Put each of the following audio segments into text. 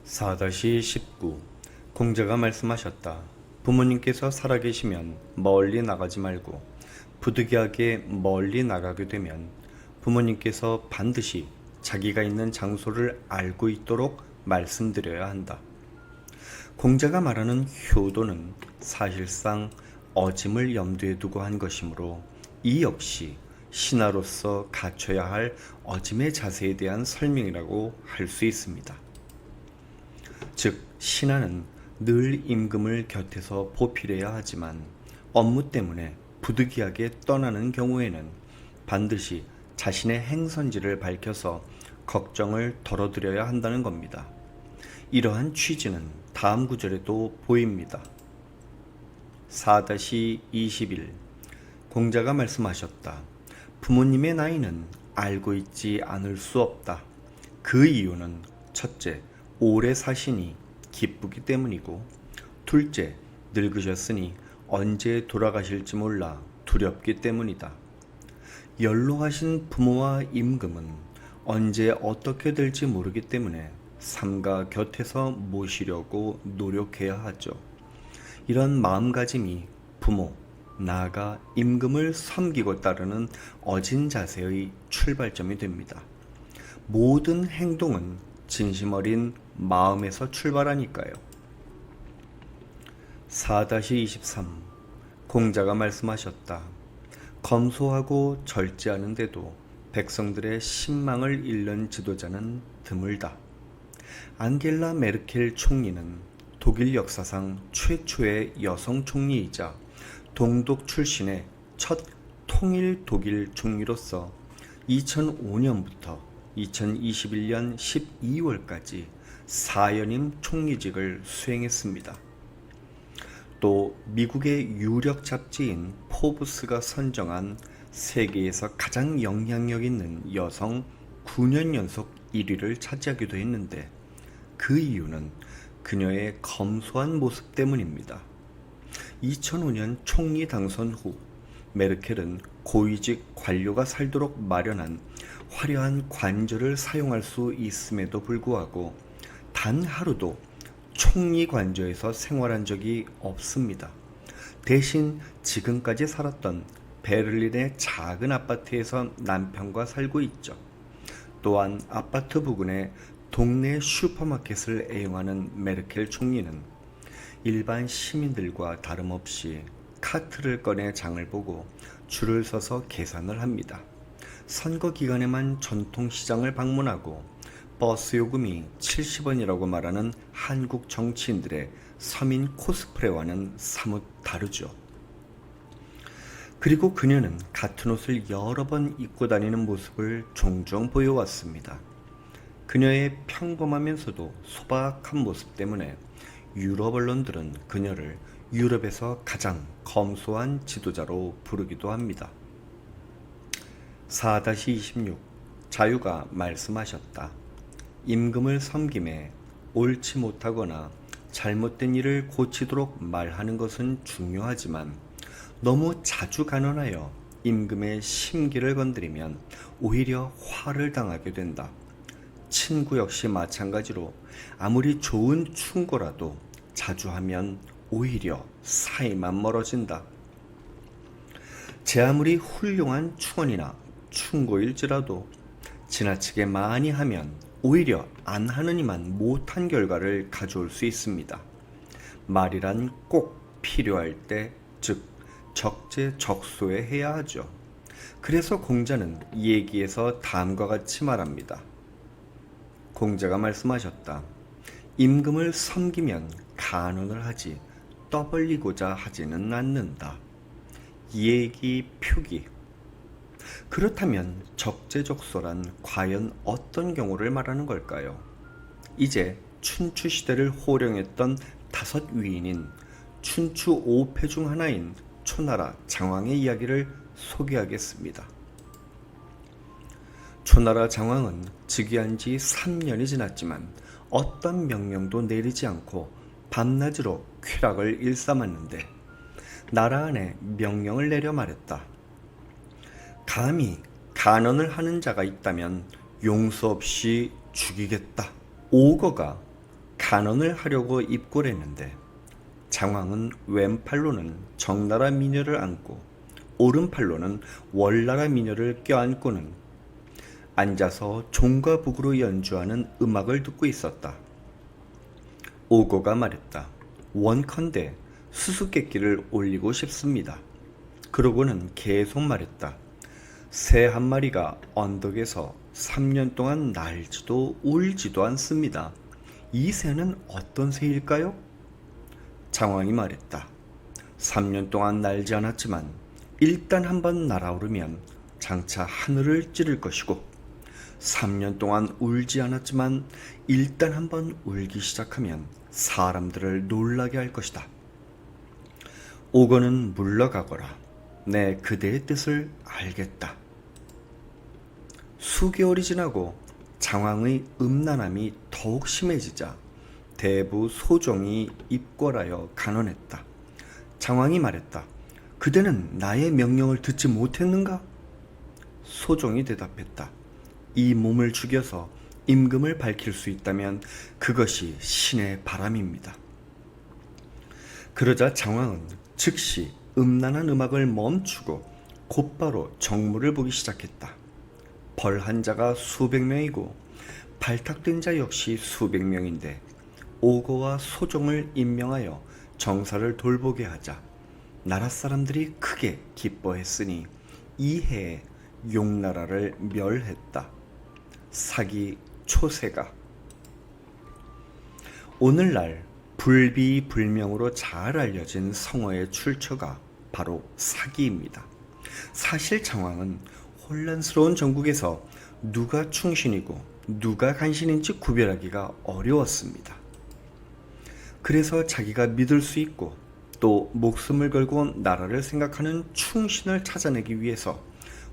4-19 공자가 말씀하셨다. 부모님께서 살아계시면 멀리 나가지 말고 부득이하게 멀리 나가게 되면 부모님께서 반드시 자기가 있는 장소를 알고 있도록 말씀드려야 한다. 공자가 말하는 효도는 사실상 어짐을 염두에 두고 한 것이므로 이 역시 신하로서 갖춰야 할 어짐의 자세에 대한 설명이라고 할 수 있습니다. 즉, 신하는 늘 임금을 곁에서 보필해야 하지만 업무 때문에 부득이하게 떠나는 경우에는 반드시 자신의 행선지를 밝혀서 걱정을 덜어드려야 한다는 겁니다. 이러한 취지는 다음 구절에도 보입니다. 4-21 공자가 말씀하셨다. 부모님의 나이는 알고 있지 않을 수 없다. 그 이유는 첫째, 오래 사시니 기쁘기 때문이고, 둘째, 늙으셨으니 언제 돌아가실지 몰라 두렵기 때문이다. 연로하신 부모와 임금은 언제 어떻게 될지 모르기 때문에 삼가 곁에서 모시려고 노력해야 하죠. 이런 마음가짐이 부모, 나아가 임금을 섬기고 따르는 어진 자세의 출발점이 됩니다. 모든 행동은 진심 어린 마음에서 출발하니까요. 4-23 공자가 말씀하셨다. 검소하고 절제하는데도 백성들의 신망을 잃는 지도자는 드물다. 앙겔라 메르켈 총리는 독일 역사상 최초의 여성 총리이자 동독 출신의 첫 통일 독일 총리로서 2005년부터 2021년 12월까지 4연임 총리직을 수행했습니다. 또 미국의 유력 잡지인 포브스가 선정한 세계에서 가장 영향력 있는 여성 9년 연속 1위를 차지하기도 했는데 그 이유는 그녀의 검소한 모습 때문입니다. 2005년 총리 당선 후 메르켈은 고위직 관료가 살도록 마련한 화려한 관저를 사용할 수 있음에도 불구하고 단 하루도 총리 관저에서 생활한 적이 없습니다. 대신 지금까지 살았던 베를린의 작은 아파트에서 남편과 살고 있죠. 또한 아파트 부근에 동네 슈퍼마켓을 애용하는 메르켈 총리는 일반 시민들과 다름없이 카트를 꺼내 장을 보고 줄을 서서 계산을 합니다. 선거 기간에만 전통시장을 방문하고 버스 요금이 70원이라고 말하는 한국 정치인들의 서민 코스프레와는 사뭇 다르죠. 그리고 그녀는 같은 옷을 여러 번 입고 다니는 모습을 종종 보여왔습니다. 그녀의 평범하면서도 소박한 모습 때문에 유럽 언론들은 그녀를 유럽에서 가장 검소한 지도자로 부르기도 합니다. 4-26 자유가 말씀하셨다. 임금을 섬김에 옳지 못하거나 잘못된 일을 고치도록 말하는 것은 중요하지만 너무 자주 간언하여 임금의 심기를 건드리면 오히려 화를 당하게 된다. 친구 역시 마찬가지로 아무리 좋은 충고라도 자주 하면 오히려 사이만 멀어진다. 제 아무리 훌륭한 충언이나 충고일지라도 지나치게 많이 하면 오히려 안 하느니만 못한 결과를 가져올 수 있습니다. 말이란 꼭 필요할 때, 즉 적재적소에 해야 하죠. 그래서 공자는 이 얘기에서 다음과 같이 말합니다. 공자가 말씀하셨다. 임금을 섬기면 간언을 하지 떠벌리고자 하지는 않는다. 예기 표기. 그렇다면 적재적소란 과연 어떤 경우를 말하는 걸까요? 이제 춘추 시대를 호령했던 5 위인인 춘추 5패 중 하나인 초나라 장왕의 이야기를 소개하겠습니다. 초나라 장왕은 즉위한 지 3년이 지났지만 어떤 명령도 내리지 않고 밤낮으로 쾌락을 일삼았는데 나라 안에 명령을 내려 말했다. 감히 간언을 하는 자가 있다면 용서 없이 죽이겠다. 오거가 간언을 하려고 입고했는데 장왕은 왼팔로는 정나라 미녀를 안고 오른팔로는 월나라 미녀를 껴안고는 앉아서 종과 북으로 연주하는 음악을 듣고 있었다. 오고가 말했다. 원컨대 수수께끼를 올리고 싶습니다. 그러고는 계속 말했다. 새 한 마리가 언덕에서 3년 동안 날지도 울지도 않습니다. 이 새는 어떤 새일까요? 장왕이 말했다. 3년 동안 날지 않았지만 일단 한번 날아오르면 장차 하늘을 찌를 것이고 3년 동안 울지 않았지만 일단 한번 울기 시작하면 사람들을 놀라게 할 것이다. 오고는 물러가거라. 내 그대의 뜻을 알겠다. 수개월이 지나고 장왕의 음란함이 더욱 심해지자 대부 소종이 입궐하여 간언했다. 장왕이 말했다. 그대는 나의 명령을 듣지 못했는가? 소종이 대답했다. 이 몸을 죽여서 임금을 밝힐 수 있다면 그것이 신의 바람입니다. 그러자 장왕은 즉시 음란한 음악을 멈추고 곧바로 정무를 보기 시작했다. 벌 한 자가 수백 명이고 발탁된 자 역시 수백 명인데 오고와 소종을 임명하여 정사를 돌보게 하자 나라 사람들이 크게 기뻐했으니 이 해에 용나라를 멸했다. 사기 초세가 오늘날 불비불명으로 잘 알려진 성어의 출처가 바로 사기입니다. 사실 장왕은 혼란스러운 전국에서 누가 충신이고 누가 간신인지 구별하기가 어려웠습니다. 그래서 자기가 믿을 수 있고 또 목숨을 걸고 나라를 생각하는 충신을 찾아내기 위해서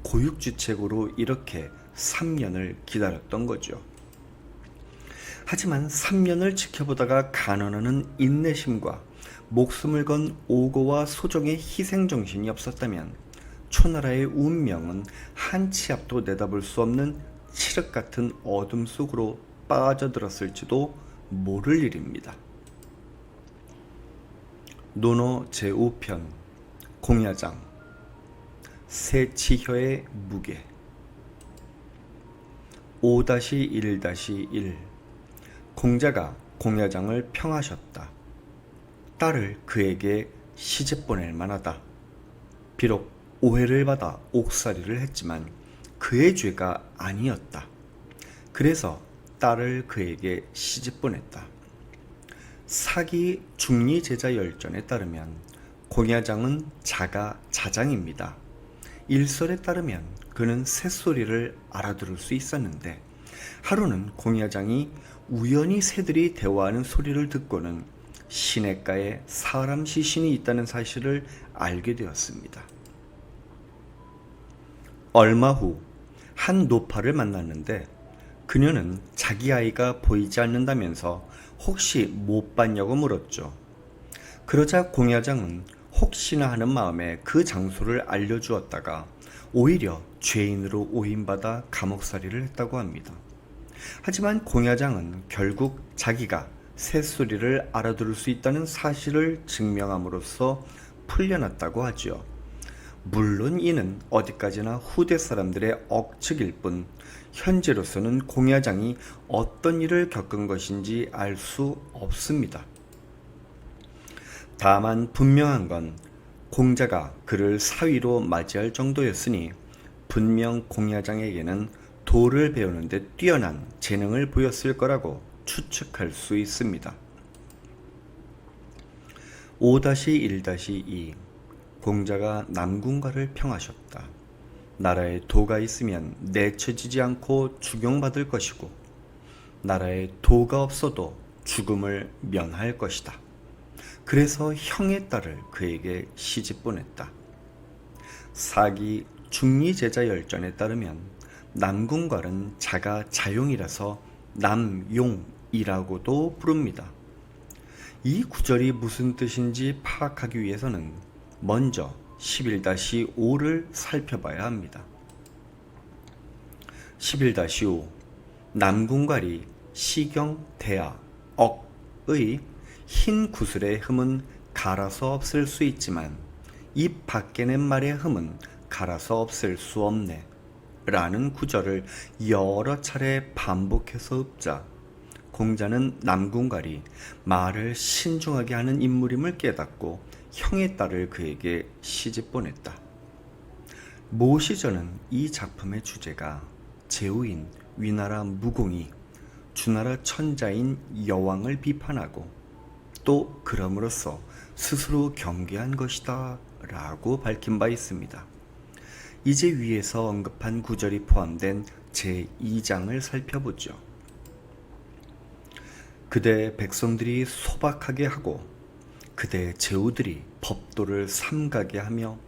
고육지책으로 이렇게 3년을 기다렸던 거죠. 하지만 3년을 지켜보다가 간언하는 인내심과 목숨을 건 오고와 소종의 희생정신이 없었다면 초나라의 운명은 한 치 앞도 내다볼 수 없는 칠흑 같은 어둠 속으로 빠져들었을지도 모를 일입니다. 논어 제5편 공야장 세치혀의 무게 5-1-1 공자가 공야장을 평하셨다. 딸을 그에게 시집 보낼 만하다. 비록 오해를 받아 옥살이를 했지만 그의 죄가 아니었다. 그래서 딸을 그에게 시집 보냈다. 사기 중리제자열전에 따르면 공야장은 자가 자장입니다. 일설에 따르면 그는 새소리를 알아들을 수 있었는데 하루는 공야장이 우연히 새들이 대화하는 소리를 듣고는 시냇가에 사람 시신이 있다는 사실을 알게 되었습니다. 얼마 후 한 노파를 만났는데 그녀는 자기 아이가 보이지 않는다면서 혹시 못 봤냐고 물었죠. 그러자 공야장은 혹시나 하는 마음에 그 장소를 알려주었다가 오히려 죄인으로 오인받아 감옥살이를 했다고 합니다. 하지만 공야장은 결국 자기가 새소리를 알아들을 수 있다는 사실을 증명함으로써 풀려났다고 하지요. 물론 이는 어디까지나 후대 사람들의 억측일 뿐 현재로서는 공야장이 어떤 일을 겪은 것인지 알 수 없습니다. 다만 분명한 건 공자가 그를 사위로 맞이할 정도였으니 분명 공야장에게는 도를 배우는 데 뛰어난 재능을 보였을 거라고 추측할 수 있습니다. 5-1-2 공자가 남궁과를 평하셨다. 나라에 도가 있으면 내쳐지지 않고 죽용받을 것이고 나라에 도가 없어도 죽음을 면할 것이다. 그래서 형의 딸을 그에게 시집 보냈다. 사기 중리제자열전에 따르면 남궁괄은 자가 자용이라서 남용이라고도 부릅니다. 이 구절이 무슨 뜻인지 파악하기 위해서는 먼저 11-5를 살펴봐야 합니다. 11-5 남궁괄이 시경, 대하, 억, 흰 구슬의 흠은 갈아서 없앨 수 있지만 입 밖에 낸 말의 흠은 갈아서 없앨 수 없네 라는 구절을 여러 차례 반복해서 읊자 공자는 남궁갈이 말을 신중하게 하는 인물임을 깨닫고 형의 딸을 그에게 시집 보냈다. 모시전은 이 작품의 주제가 제후인 위나라 무공이 주나라 천자인 여왕을 비판하고 또 그럼으로써 스스로 경계한 것이다 라고 밝힌 바 있습니다. 이제 위에서 언급한 구절이 포함된 제2장을 살펴보죠. 그대 백성들이 소박하게 하고 그대 제후들이 법도를 삼가게 하며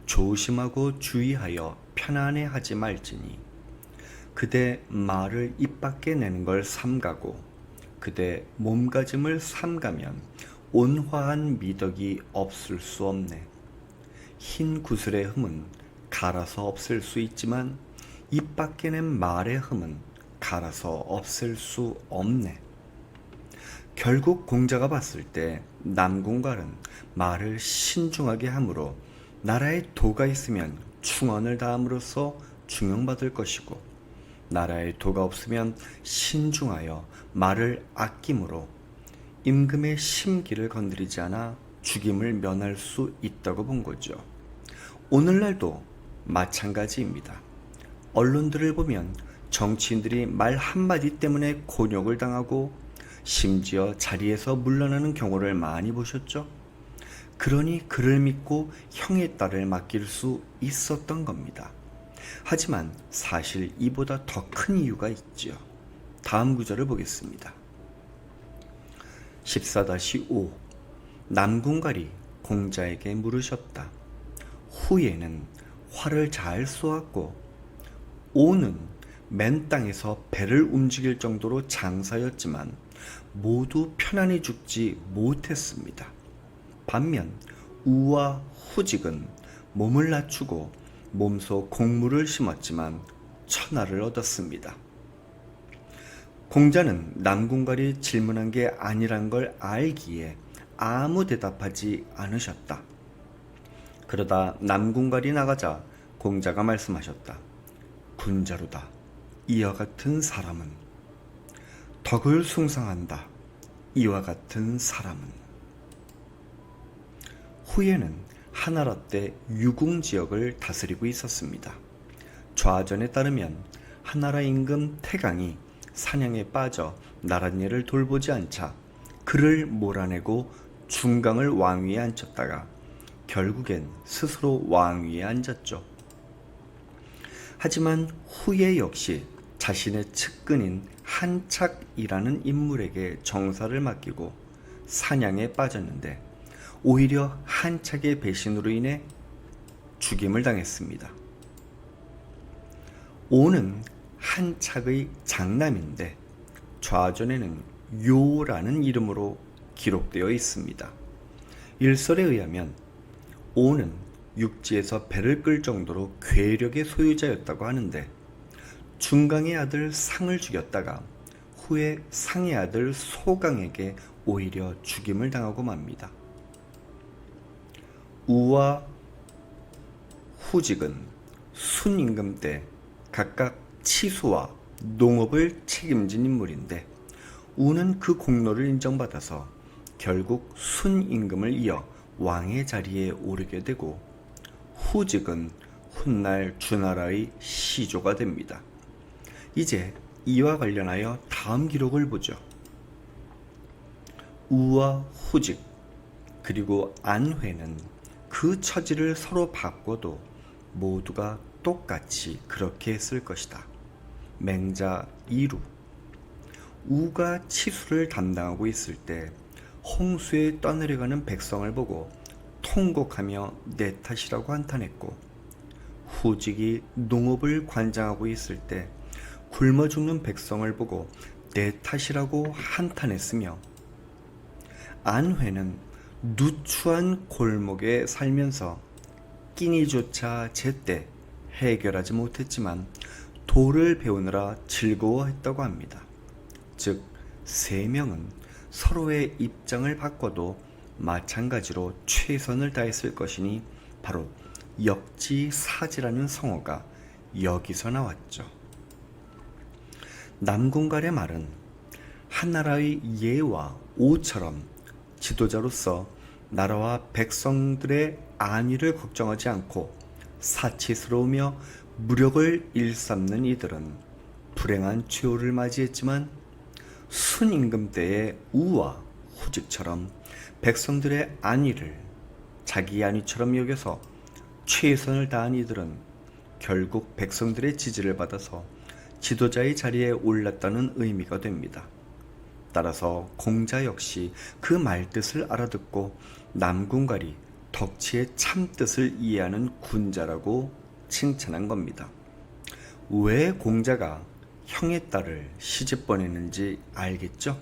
조심하고 주의하여 편안해하지 말지니 그대 말을 입 밖에 내는 걸 삼가고 그대 몸가짐을 삼가면 온화한 미덕이 없을 수 없네. 흰 구슬의 흠은 갈아서 없앨 수 있지만 입 밖에 낸 말의 흠은 갈아서 없앨 수 없네. 결국 공자가 봤을 때 남궁갈은 말을 신중하게 함으로 나라에 도가 있으면 충언을 다함으로써 중용받을 것이고 나라에 도가 없으면 신중하여 말을 아낌으로 임금의 심기를 건드리지 않아 죽임을 면할 수 있다고 본 거죠. 오늘날도 마찬가지입니다. 언론들을 보면 정치인들이 말 한마디 때문에 곤욕을 당하고 심지어 자리에서 물러나는 경우를 많이 보셨죠? 그러니 그를 믿고 형의 딸을 맡길 수 있었던 겁니다. 하지만 사실 이보다 더 큰 이유가 있죠. 다음 구절을 보겠습니다. 14-5 남궁갈이 공자에게 물으셨다. 후에는 활을 잘 쏘았고 오는 맨 땅에서 배를 움직일 정도로 장사였지만 모두 편안히 죽지 못했습니다. 반면 우와 후직은 몸을 낮추고 몸소 곡물을 심었지만 천하를 얻었습니다. 공자는 남궁갈이 질문한 게 아니란 걸 알기에 아무 대답하지 않으셨다. 그러다 남궁갈이 나가자 공자가 말씀하셨다. 군자로다. 이와 같은 사람은 덕을 숭상한다. 이와 같은 사람은. 후에는 하나라 때 유궁 지역을 다스리고 있었습니다. 좌전에 따르면 하나라 임금 태강이 사냥에 빠져 나랏일을 돌보지 않자 그를 몰아내고 중강을 왕위에 앉혔다가 결국엔 스스로 왕위에 앉았죠. 하지만 후에 역시 자신의 측근인 한착이라는 인물에게 정사를 맡기고 사냥에 빠졌는데 오히려 한착의 배신으로 인해 죽임을 당했습니다. 오는 한착의 장남인데 좌전에는 요라는 이름으로 기록되어 있습니다. 일설에 의하면 오는 육지에서 배를 끌 정도로 괴력의 소유자였다고 하는데 중강의 아들 상을 죽였다가 후에 상의 아들 소강에게 오히려 죽임을 당하고 맙니다. 우와 후직은 순임금 때 각각 치수와 농업을 책임진 인물인데 우는 그 공로를 인정받아서 결국 순임금을 이어 왕의 자리에 오르게 되고 후직은 훗날 주나라의 시조가 됩니다. 이제 이와 관련하여 다음 기록을 보죠. 우와 후직 그리고 안회는 그 처지를 서로 바꿔도 모두가 똑같이 그렇게 했을 것이다. 맹자 이루 우가 치수를 담당하고 있을 때 홍수에 떠내려가는 백성을 보고 통곡하며 내 탓이라고 한탄했고 후직이 농업을 관장하고 있을 때 굶어 죽는 백성을 보고 내 탓이라고 한탄했으며 안회는 누추한 골목에 살면서 끼니조차 제때 해결하지 못했지만 도를 배우느라 즐거워했다고 합니다. 즉, 세 명은 서로의 입장을 바꿔도 마찬가지로 최선을 다했을 것이니 바로 역지사지라는 성어가 여기서 나왔죠. 남궁갈의 말은 한나라의 예와 오처럼 지도자로서 나라와 백성들의 안위를 걱정하지 않고 사치스러우며 무력을 일삼는 이들은 불행한 최후를 맞이했지만 순임금 때의 우와 후직처럼 백성들의 안위를 자기 안위처럼 여겨서 최선을 다한 이들은 결국 백성들의 지지를 받아서 지도자의 자리에 올랐다는 의미가 됩니다. 따라서 공자 역시 그 말뜻을 알아듣고 남궁갈이 덕치의 참뜻을 이해하는 군자라고 칭찬한 겁니다. 왜 공자가 형의 딸을 시집 보냈는지 알겠죠?